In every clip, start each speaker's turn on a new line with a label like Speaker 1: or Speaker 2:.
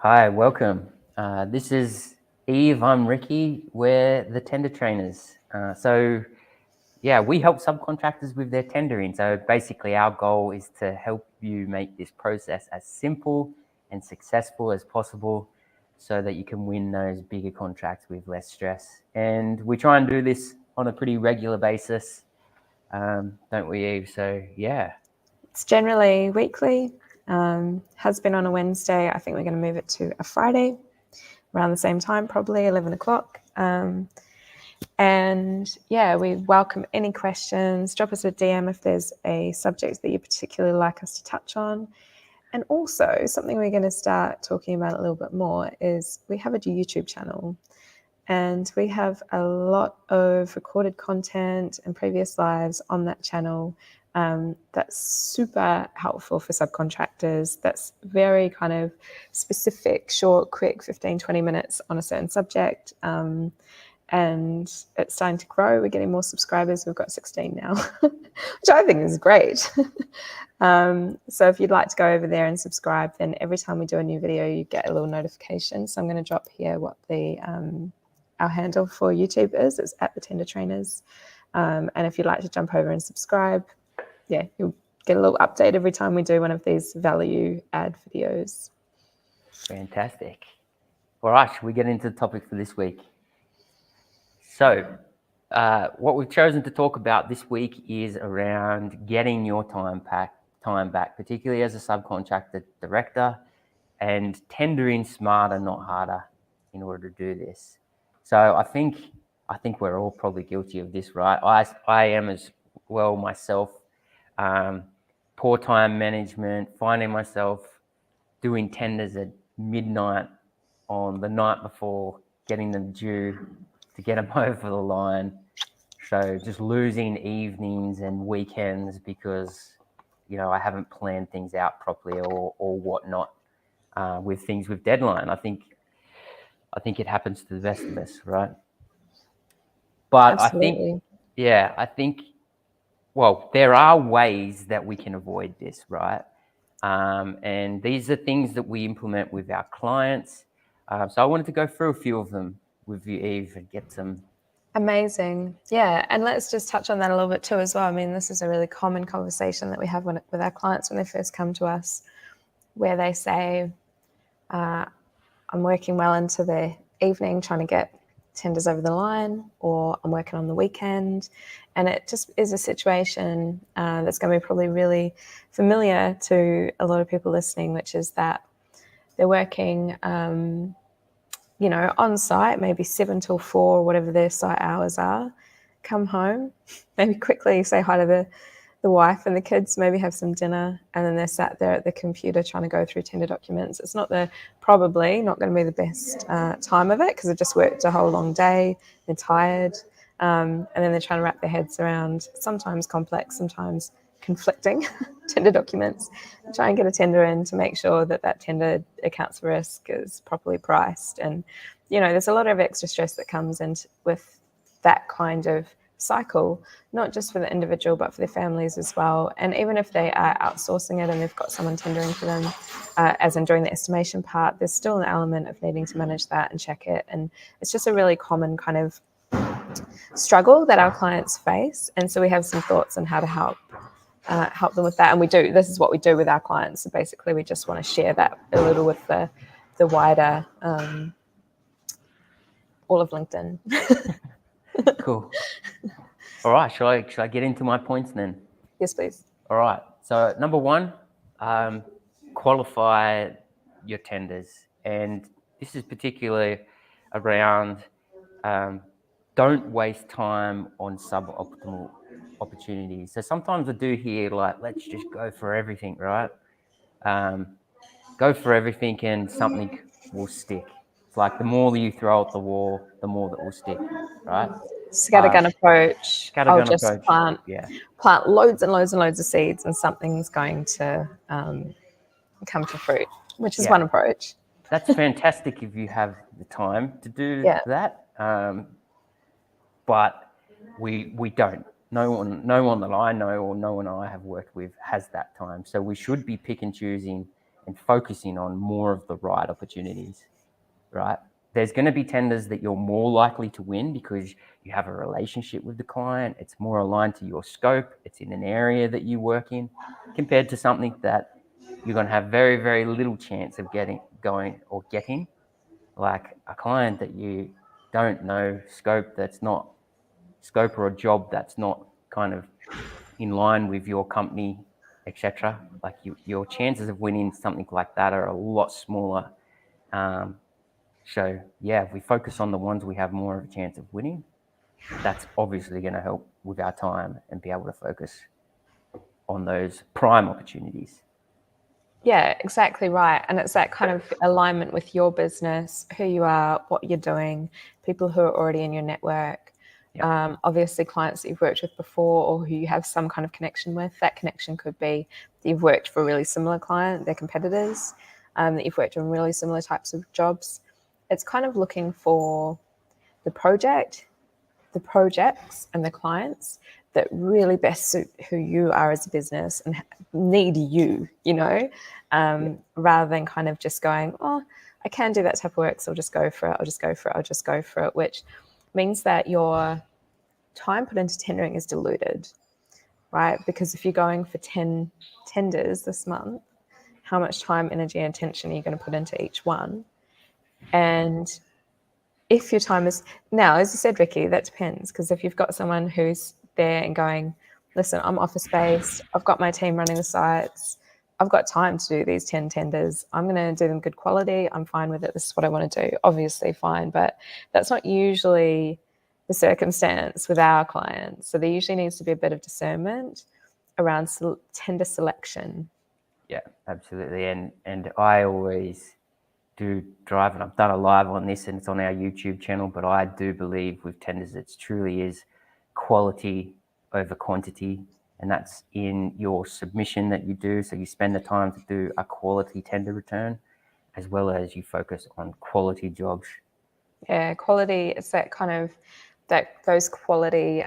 Speaker 1: Hi, welcome. This is Eve. I'm Ricky. We're the tender trainers. We help subcontractors with their tendering. So basically, our goal is to help you make this process as simple and successful as possible so that you can win those bigger contracts with less stress. And we try and do this on a pretty regular basis, don't we, Eve? So, yeah.
Speaker 2: It's generally weekly. Has been on a Wednesday. I think we're going to move it to a Friday around the same time, probably 11 o'clock. We welcome any questions. Drop us a DM if there's a subject that you particularly like us to touch on. And also, something we're going to start talking about a little bit more is we have a YouTube channel. And we have a lot of recorded content and previous lives on that channel that's super helpful for subcontractors. That's very kind of specific, short, quick, 15, 20 minutes on a certain subject. And it's starting to grow. We're getting more subscribers. We've got 16 now, which I think is great. So if you'd like to go over there and subscribe, then every time we do a new video, you get a little notification. So I'm going to drop here what our handle for YouTube is. It's at the Tender Trainers. And if you'd like to jump over and subscribe, you'll get a little update every time we do one of these value add videos.
Speaker 1: Fantastic. All right, should we get into the topic for this week? So what we've chosen to talk about this week is around getting your time back, particularly as a subcontractor director, and tendering smarter, not harder, in order to do this. So I think we're all probably guilty of this, right? I am as well myself. Poor time management, finding myself doing tenders at midnight on the night before getting them due to get them over the line. So just losing evenings and weekends because, I haven't planned things out properly or whatnot with things with deadline. I think it happens to the best of us, right? But
Speaker 2: Absolutely.
Speaker 1: I think, there are ways that we can avoid this, right? And these are things that we implement with our clients. So I wanted to go through a few of them with you, Eve, and get some.
Speaker 2: Amazing. Yeah. And let's just touch on that a little bit too as well. I mean, this is a really common conversation that we have with our clients when they first come to us, where they say, I'm working well into the evening trying to get tenders over the line, or I'm working on the weekend. And it just is a situation that's going to be probably really familiar to a lot of people listening, which is that they're working on site, maybe 7 till 4, whatever their site hours are, come home, maybe quickly say hi to the wife and the kids, maybe have some dinner, and then they're sat there at the computer trying to go through tender documents. It's probably not going to be the best time of it because they've just worked a whole long day, they're tired, and then they're trying to wrap their heads around sometimes complex, sometimes conflicting tender documents, try and get a tender in to make sure that tender accounts for risk is properly priced. And, there's a lot of extra stress that comes in with that kind of cycle, not just for the individual, but for their families as well. And even if they are outsourcing it and they've got someone tendering for them, as in during the estimation part, there's still an element of needing to manage that and check it. And it's just a really common kind of struggle that our clients face. And so we have some thoughts on how to help them with that. And this is what we do with our clients. So basically we just want to share that a little with the wider, all of LinkedIn.
Speaker 1: Cool. All right, shall I get into my points then?
Speaker 2: Yes, please.
Speaker 1: All right. So number one, qualify your tenders. And this is particularly around don't waste time on suboptimal opportunities. So sometimes I do hear let's just go for everything, right? Go for everything and something will stick. It's like the more that you throw at the wall, the more that will stick, right?
Speaker 2: Scattergun approach. I'll just
Speaker 1: approach.
Speaker 2: plant loads and loads and loads of seeds and something's going to come to fruit, which is one approach.
Speaker 1: That's fantastic if you have the time to do that. But we don't. No one that I know or no one I have worked with has that time. So we should be pick and choosing and focusing on more of the right opportunities, right? There's going to be tenders that you're more likely to win because you have a relationship with the client. It's more aligned to your scope. It's in an area that you work in, compared to something that you're going to have very, very little chance of getting, like a client that you don't know scope, that's not scope, or a job that's not kind of in line with your company, etc. Like your chances of winning something like that are a lot smaller. So yeah, if we focus on the ones we have more of a chance of winning, that's obviously going to help with our time and be able to focus on those prime opportunities.
Speaker 2: Yeah, exactly right. And it's that kind of alignment with your business, who you are, what you're doing, people who are already in your network.
Speaker 1: Yep.
Speaker 2: Obviously, clients that you've worked with before or who you have some kind of connection with. That connection could be that you've worked for a really similar client, their competitors, that you've worked on really similar types of jobs. It's kind of looking for the projects, and the clients that really best suit who you are as a business and need you, rather than kind of just going, oh, I can do that type of work, so I'll just go for it, which means that your time put into tendering is diluted, right? Because if you're going for 10 tenders this month, how much time, energy, and attention are you going to put into each one? And if your time is now, as you said, Ricky, that depends. Because if you've got someone who's there and going, listen, I'm office based, I've got my team running the sites, I've got time to do these 10 tenders, I'm going to do them good quality, I'm fine with it, this is what I want to do, obviously fine. But that's not usually the circumstance with our clients. So there usually needs to be a bit of discernment around tender selection.
Speaker 1: Yeah, absolutely. And I always do drive, and I've done a live on this and it's on our YouTube channel, but I do believe with tenders it truly is quality over quantity, and that's in your submission that you do. So you spend the time to do a quality tender return, as well as you focus on quality jobs.
Speaker 2: Yeah, quality, it's that kind of those quality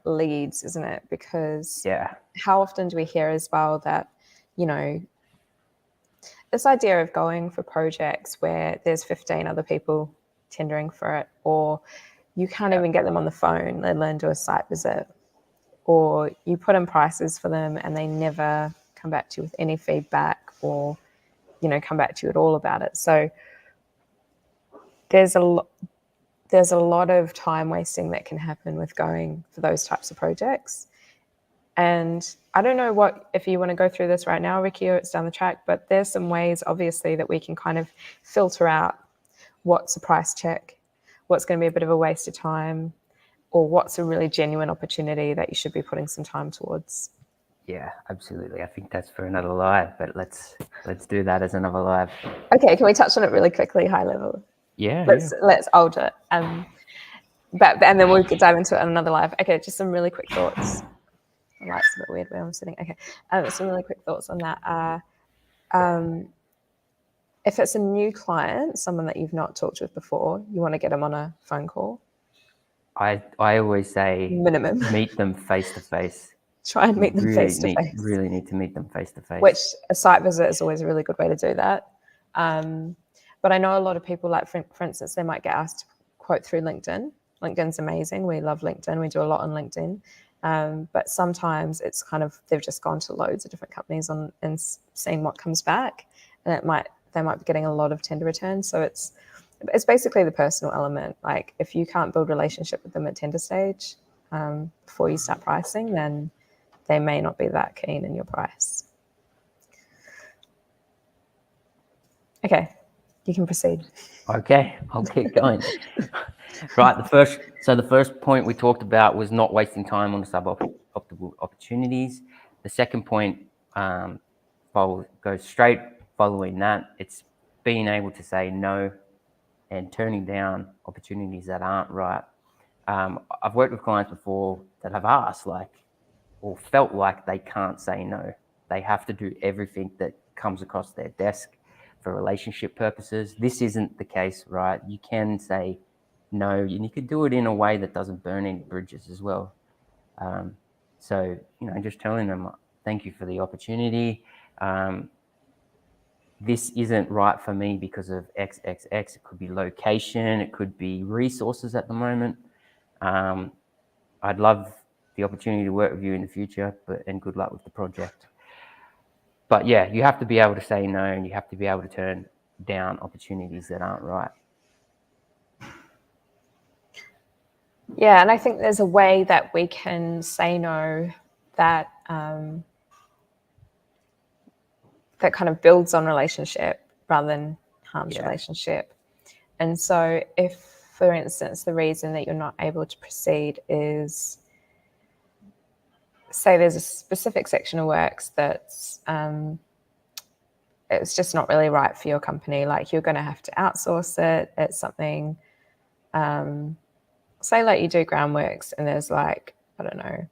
Speaker 2: leads, isn't it? Because how often do we hear as well that, this idea of going for projects where there's 15 other people tendering for it, or you can't even get them on the phone, let alone do a site visit, or you put in prices for them and they never come back to you with any feedback or, come back to you at all about it. So there's a lot of time wasting that can happen with going for those types of projects. And I don't know if you want to go through this right now, Ricky, or it's down the track, but there's some ways, obviously, that we can kind of filter out what's a price check, what's going to be a bit of a waste of time, or what's a really genuine opportunity that you should be putting some time towards.
Speaker 1: Yeah, absolutely. I think that's for another live, but let's do that as another live.
Speaker 2: Okay, can we touch on it really quickly, high level?
Speaker 1: Yeah.
Speaker 2: Let's alter it. But and then we'll dive into it on another live. Okay, just some really quick thoughts. The light's a bit weird where I'm sitting. Okay, some really quick thoughts on that. If it's a new client, someone that you've not talked with before, you want to get them on a phone call.
Speaker 1: I always say
Speaker 2: minimum
Speaker 1: meet them face to face.
Speaker 2: Try and meet them face to face.
Speaker 1: Really need to meet them face to face.
Speaker 2: Which a site visit is always a really good way to do that. But I know a lot of people, like for instance, they might get asked to quote through LinkedIn. LinkedIn's amazing. We love LinkedIn. We do a lot on LinkedIn. But sometimes it's kind of, they've just gone to loads of different companies and seen what comes back, and they might be getting a lot of tender returns. So it's basically the personal element. Like if you can't build relationship with them at tender stage before you start pricing, then they may not be that keen in your price. Okay, you can proceed.
Speaker 1: Okay, I'll keep going. Right, the first point we talked about was not wasting time on the suboptimal opportunities. The second point goes straight following that. It's being able to say no and turning down opportunities that aren't right. I've worked with clients before that have asked or felt like they can't say no. They have to do everything that comes across their desk for relationship purposes. This isn't the case, right? You can say no, and you could do it in a way that doesn't burn any bridges as well. So, just telling them, thank you for the opportunity. this isn't right for me because of XXX. It could be location, it could be resources at the moment. I'd love the opportunity to work with you in the future, and good luck with the project. But yeah, you have to be able to say no, and you have to be able to turn down opportunities that aren't right.
Speaker 2: Yeah, and I think there's a way that we can say no that that kind of builds on relationship rather than harms relationship. And so if, for instance, the reason that you're not able to proceed is, say there's a specific section of works that's it's just not really right for your company, like you're going to have to outsource it. It's something, say like you do groundworks and there's like, I don't know,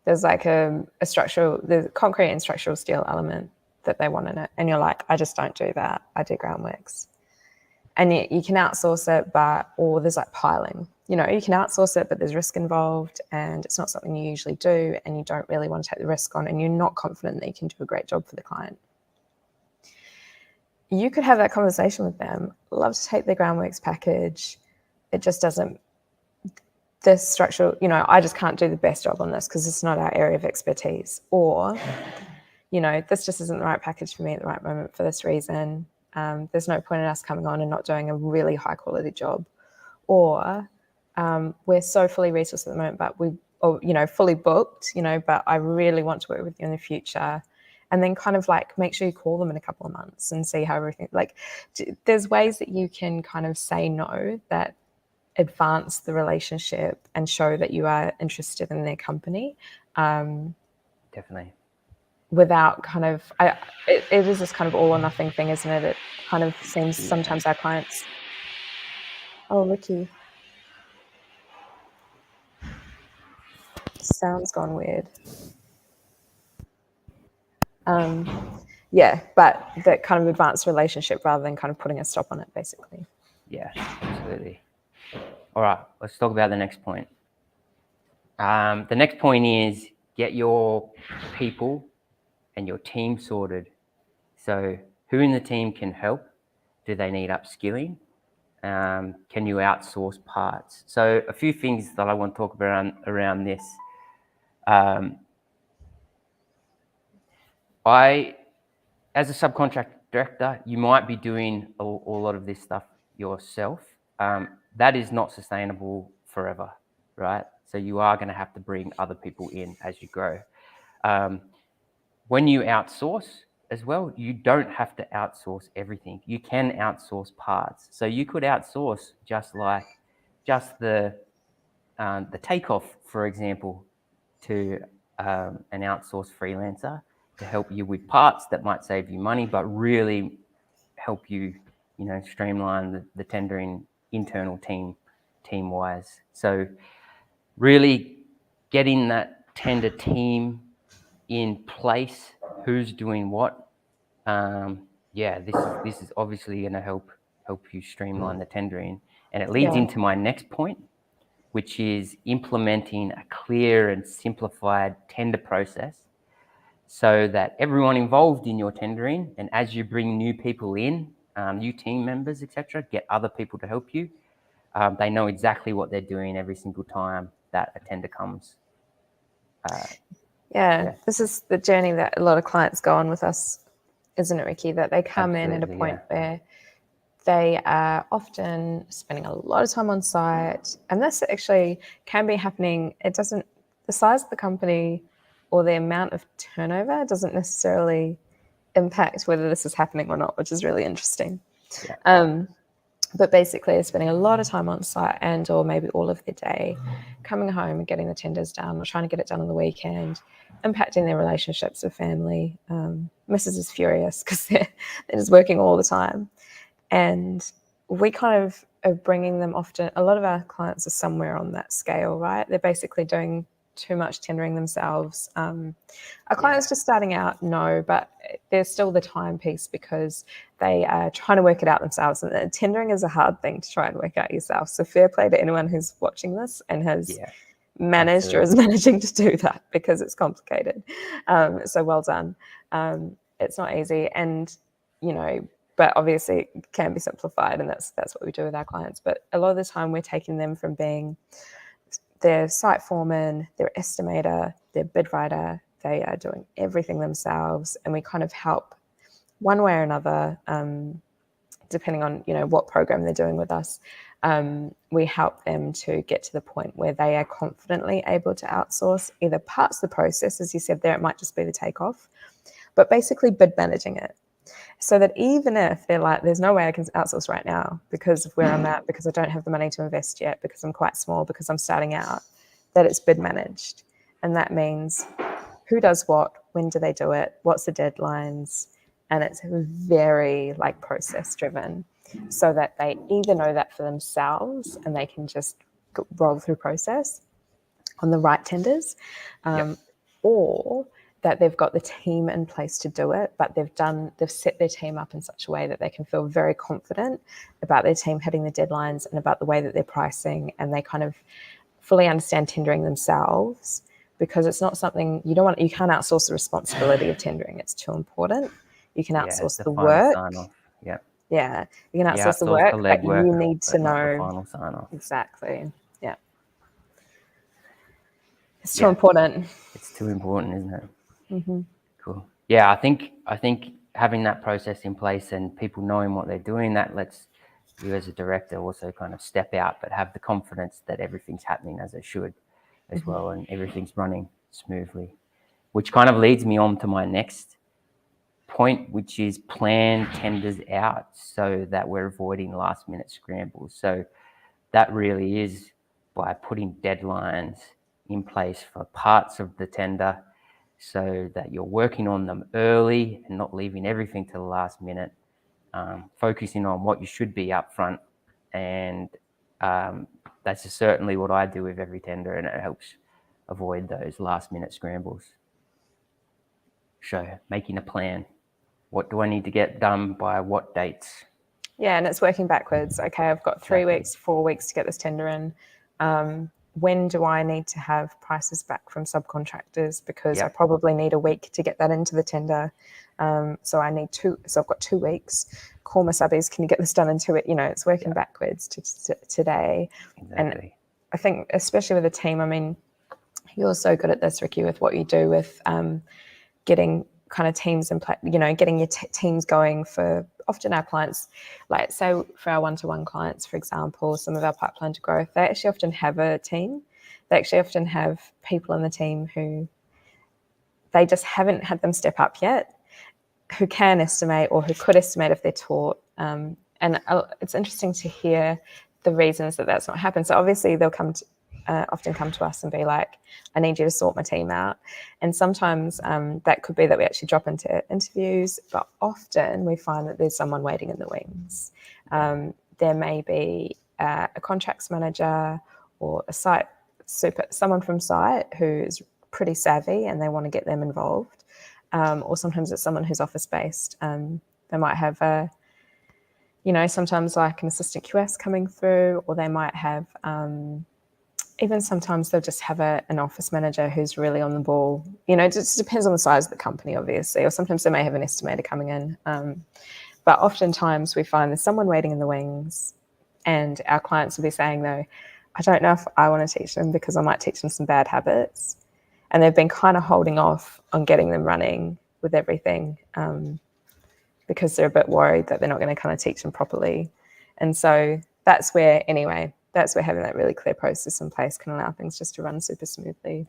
Speaker 2: there's like a structural, the concrete and structural steel element that they want in it. And you're like, I just don't do that. I do groundworks. And you can outsource it, or there's like piling. You know, you can outsource it, but there's risk involved and it's not something you usually do and you don't really want to take the risk on and you're not confident that you can do a great job for the client. You could have that conversation with them, love to take the groundworks package. It just doesn't, the structural, you know, I just can't do the best job on this because it's not our area of expertise. Or, you know, this just isn't the right package for me at the right moment for this reason. There's no point in us coming on and not doing a really high quality job. Or we're so fully resourced at the moment, but fully booked, you know, but I really want to work with you in the future. And then kind of like make sure you call them in a couple of months and see how everything, like there's ways that you can kind of say no that advance the relationship and show that you are interested in their company.
Speaker 1: Definitely.
Speaker 2: Without kind of, it is this kind of all or nothing thing, isn't it? It kind of seems sometimes our clients, oh, Ricky. Sound's gone weird. Yeah, but that kind of advanced relationship rather than kind of putting a stop on it, basically.
Speaker 1: Yeah, absolutely. All right, let's talk about the next point. The next point is get your people and your team sorted. So who in the team can help? Do they need upskilling? Can you outsource parts? So a few things that I want to talk about around this. As a subcontract director, you might be doing a lot of this stuff yourself. That is not sustainable forever, right? So you are going to have to bring other people in as you grow. When you outsource as well, you don't have to outsource everything. You can outsource parts. So you could outsource just the takeoff, for example, to an outsourced freelancer to help you with parts that might save you money, but really help you, streamline the tendering internal team-wise. So really getting that tender team in place, who's doing what. This is obviously going to help you streamline the tendering, and it leads into my next point, which is implementing a clear and simplified tender process so that everyone involved in your tendering, and as you bring new people in, new team members, etc., get other people to help you, they know exactly what they're doing every single time that a tender comes.
Speaker 2: This is the journey that a lot of clients go on with us, isn't it, Ricky? That they come in at a point where they are often spending a lot of time on site, and this actually can be happening. The size of the company or the amount of turnover doesn't necessarily impact whether this is happening or not, which is really interesting. But basically they're spending a lot of time on site or maybe all of their day coming home and getting the tenders done or trying to get it done on the weekend, impacting their relationships with family. Mrs. is furious because they're just working all the time. And we kind of are bringing them often, a lot of our clients are somewhere on that scale, right? They're basically doing too much tendering themselves. Our clients just starting out, no, but there's still the time piece because they are trying to work it out themselves. And tendering is a hard thing to try and work out yourself. So fair play to anyone who's watching this and has managed or is managing to do that because it's complicated. So well done. it's not easy, and but obviously it can be simplified, and that's what we do with our clients. But a lot of the time we're taking them from being their site foreman, their estimator, their bid writer. They are doing everything themselves, and we kind of help one way or another, depending on what program they're doing with us. We help them to get to the point where they are confidently able to outsource either parts of the process, as you said there, it might just be the takeoff, but basically bid managing it. So that even if they're like, there's no way I can outsource right now because of where I'm at, because I don't have the money to invest yet, because I'm quite small, because I'm starting out, that it's bid managed. And that means who does what, when do they do it, what's the deadlines, and it's very process driven, so that they either know that for themselves and they can just roll through process on the right tenders, or that they've got the team in place to do it, but they've set their team up in such a way that they can feel very confident about their team hitting the deadlines and about the way that they're pricing, and they kind of fully understand tendering themselves, because it's not something you can't outsource the responsibility of tendering. It's too important. You can outsource the work.
Speaker 1: Yeah.
Speaker 2: Yeah, you can
Speaker 1: You
Speaker 2: outsource the
Speaker 1: outsource
Speaker 2: work,
Speaker 1: the
Speaker 2: but
Speaker 1: legwork,
Speaker 2: you need to
Speaker 1: but not the
Speaker 2: know
Speaker 1: final sign-off.
Speaker 2: exactly. Yeah, it's too important.
Speaker 1: It's too important, isn't it?
Speaker 2: Mm-hmm.
Speaker 1: Cool. Yeah, I think having that process in place and people knowing what they're doing, that lets you as a director also kind of step out, but have the confidence that everything's happening as it should as well, and everything's running smoothly. Which kind of leads me on to my next point, which is plan tenders out so that we're avoiding last minute scrambles. So that really is by putting deadlines in place for parts of the tender, so that you're working on them early and not leaving everything to the last minute, focusing on what you should be up front. And that's certainly what I do with every tender, and it helps avoid those last minute scrambles. So making a plan. What do I need to get done by what dates?
Speaker 2: Yeah, and it's working backwards. Okay, I've got 3 weeks, 4 weeks to get this tender in. When do I need to have prices back from subcontractors? Because I probably need a week to get that into the tender. So I need so I've got 2 weeks. Call my subbies, can you get this done in 2 weeks? It's working backwards to today.
Speaker 1: Exactly.
Speaker 2: And I think, especially with a team, I mean, you're so good at this, Ricky, with what you do with getting kind of teams in place, getting your teams going for often our clients, like say for our one-to-one clients, for example, some of our pipeline to growth, they actually often have a team. They actually often have people in the team who they just haven't had them step up yet, who can estimate or who could estimate if they're taught. And it's interesting to hear the reasons that that's not happened. So obviously they'll often come to us and be like, I need you to sort my team out. And sometimes that could be that we actually drop into interviews, but often we find that there's someone waiting in the wings. There may be a contracts manager or someone from site who's pretty savvy and they want to get them involved. Or sometimes it's someone who's office-based. They might have sometimes like an assistant QS coming through, or they might have even sometimes they'll just have an office manager who's really on the ball. It just depends on the size of the company, obviously, or sometimes they may have an estimator coming in. But oftentimes we find there's someone waiting in the wings, and our clients will be saying, though, I don't know if I want to teach them because I might teach them some bad habits. And they've been kind of holding off on getting them running with everything because they're a bit worried that they're not going to kind of teach them properly. And so that's where having that really clear process in place can allow things just to run super smoothly.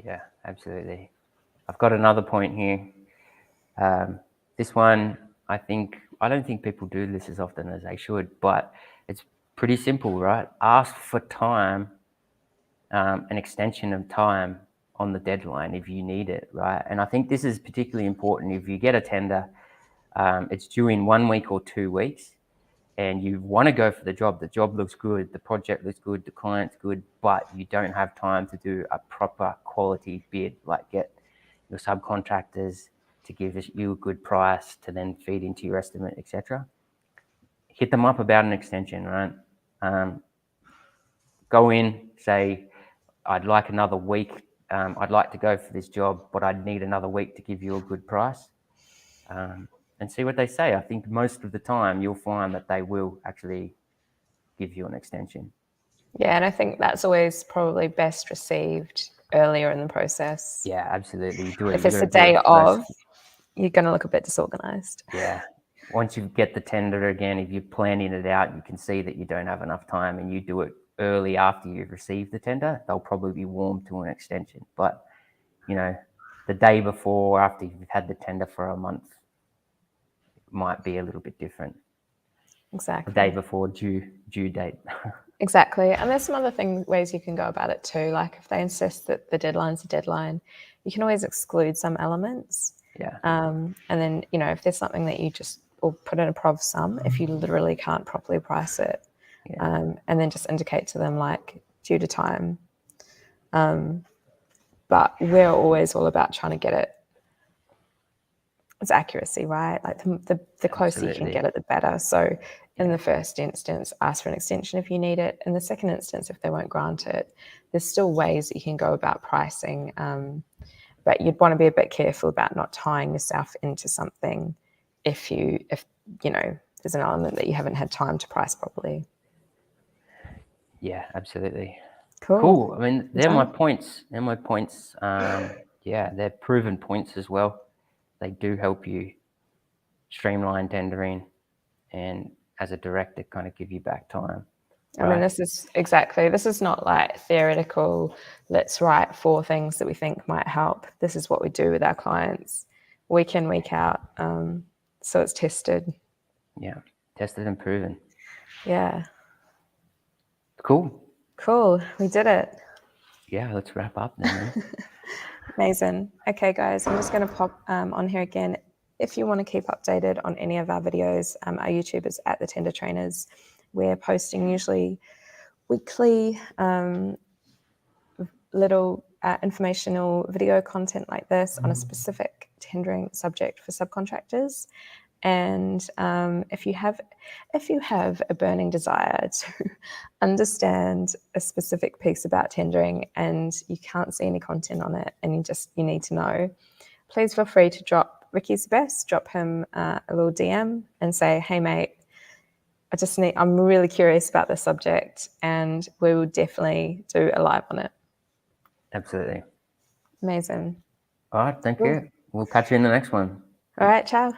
Speaker 1: Yeah, absolutely. I've got another point here. This one, I don't think people do this as often as they should, but it's pretty simple, right? Ask for time, an extension of time on the deadline if you need it, right? And I think this is particularly important if you get a tender, it's due in 1 week or 2 weeks, and you want to go for the job looks good, the project looks good, the client's good, but you don't have time to do a proper quality bid, like get your subcontractors to give you a good price to then feed into your estimate, etc. Hit them up about an extension, right? Go in, say, I'd like another week. I'd like to go for this job, but I'd need another week to give you a good price. and see what they say. I think most of the time you'll find that they will actually give you an extension.
Speaker 2: Yeah, and I think that's always probably best received earlier in the process.
Speaker 1: Yeah, absolutely. You do it.
Speaker 2: If
Speaker 1: You
Speaker 2: it's
Speaker 1: got
Speaker 2: the
Speaker 1: to do
Speaker 2: day
Speaker 1: it
Speaker 2: of,
Speaker 1: first.
Speaker 2: you're going to look a bit disorganized.
Speaker 1: Yeah. Once you get the tender again, if you're planning it out, you can see that you don't have enough time, and you do it early after you've received the tender, they'll probably be warm to an extension. But, you know, the day before, after you've had the tender for a month, might be a little bit different.
Speaker 2: Exactly.
Speaker 1: The day before due date.
Speaker 2: Exactly. And there's some other ways you can go about it too. Like if they insist that the deadline's a deadline, you can always exclude some elements.
Speaker 1: Yeah.
Speaker 2: And then, you know, if there's something that you just, or put in a prov sum if you literally can't properly price it.
Speaker 1: Yeah.
Speaker 2: And then just indicate to them like due to time. But we're always all about trying to get it. It's accuracy, right? Like the closer you can
Speaker 1: Absolutely.
Speaker 2: get it, the better. So in the first instance, ask for an extension if you need it. In the second instance, if they won't grant it, there's still ways that you can go about pricing. But you'd want to be a bit careful about not tying yourself into something if you know there's an element that you haven't had time to price properly.
Speaker 1: Yeah, absolutely.
Speaker 2: Cool.
Speaker 1: I mean, they're my points. They're my points. Yeah, they're proven points as well. They do help you streamline tendering, and as a director, kind of give you back time.
Speaker 2: I mean, this is not like theoretical, let's write 4 things that we think might help. This is what we do with our clients week in, week out. So it's tested.
Speaker 1: Yeah, tested and proven.
Speaker 2: Yeah.
Speaker 1: Cool.
Speaker 2: We did it.
Speaker 1: Yeah, let's wrap up then.
Speaker 2: Amazing. Okay, guys, I'm just going to pop on here again. If you want to keep updated on any of our videos, our YouTube is at The Tender Trainers. We're posting usually weekly little informational video content like this on a specific tendering subject for subcontractors. And if you have a burning desire to understand a specific piece about tendering and you can't see any content on it and you need to know, please feel free to drop Ricky's best, drop him a little DM and say, hey mate, I'm really curious about this subject, and we will definitely do a live on it.
Speaker 1: Absolutely.
Speaker 2: Amazing.
Speaker 1: All right, thank you. We'll catch you in the next one.
Speaker 2: All right, ciao.